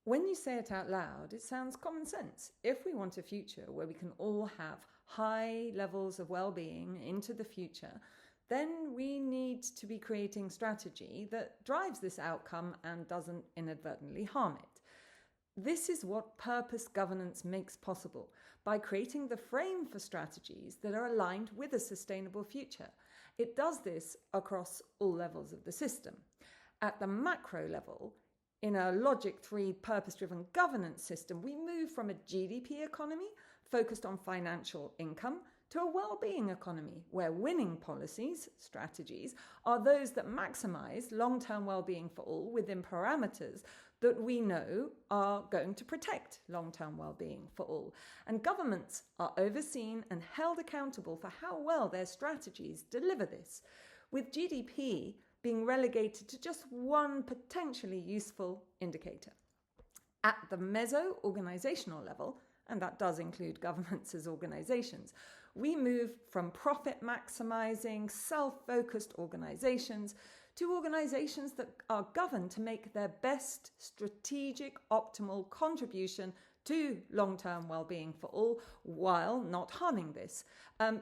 When you say it out loud, it sounds common sense. If we want a future where we can all have high levels of well-being into the future, then we need to be creating strategy that drives this outcome and doesn't inadvertently harm it. This is what purpose governance makes possible, by creating the frame for strategies that are aligned with a sustainable future. It does this across all levels of the system. At the macro level, in a Logic 3 purpose-driven governance system, we move from a GDP economy focused on financial income to a well-being economy where winning policies, strategies, are those that maximize long-term well-being for all within parameters that we know are going to protect long-term well-being for all. And governments are overseen and held accountable for how well their strategies deliver this, with GDP being relegated to just one potentially useful indicator. At the meso-organizational level, and that does include governments as organizations, we move from profit-maximizing, self-focused organizations to organizations that are governed to make their best strategic, optimal contribution to long-term well-being for all, while not harming this.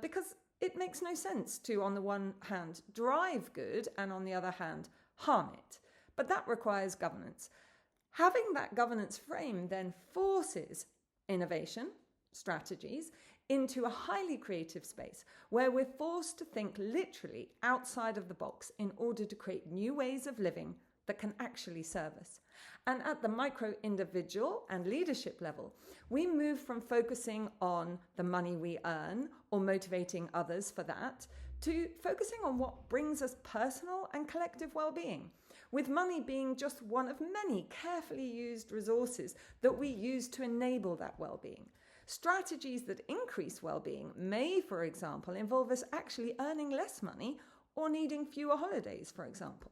Because it makes no sense to, on the one hand, drive good and on the other hand, harm it. But that requires governance. Having that governance frame then forces innovation, strategies, into a highly creative space where we're forced to think literally outside of the box in order to create new ways of living that can actually serve us. And at the micro individual and leadership level, we move from focusing on the money we earn or motivating others for that to focusing on what brings us personal and collective well-being, with money being just one of many carefully used resources that we use to enable that well-being. Strategies that increase well-being may, for example, involve us actually earning less money or needing fewer holidays, for example.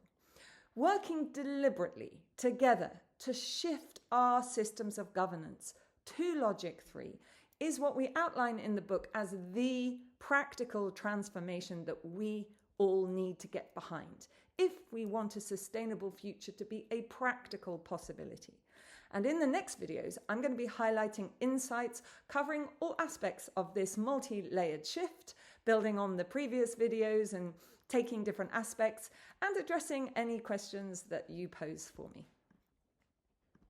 Working deliberately together to shift our systems of governance to Logic 3 is what we outline in the book as the practical transformation that we all need to get behind if we want a sustainable future to be a practical possibility. And in the next videos, I'm going to be highlighting insights covering all aspects of this multi-layered shift, building on the previous videos and taking different aspects and addressing any questions that you pose for me.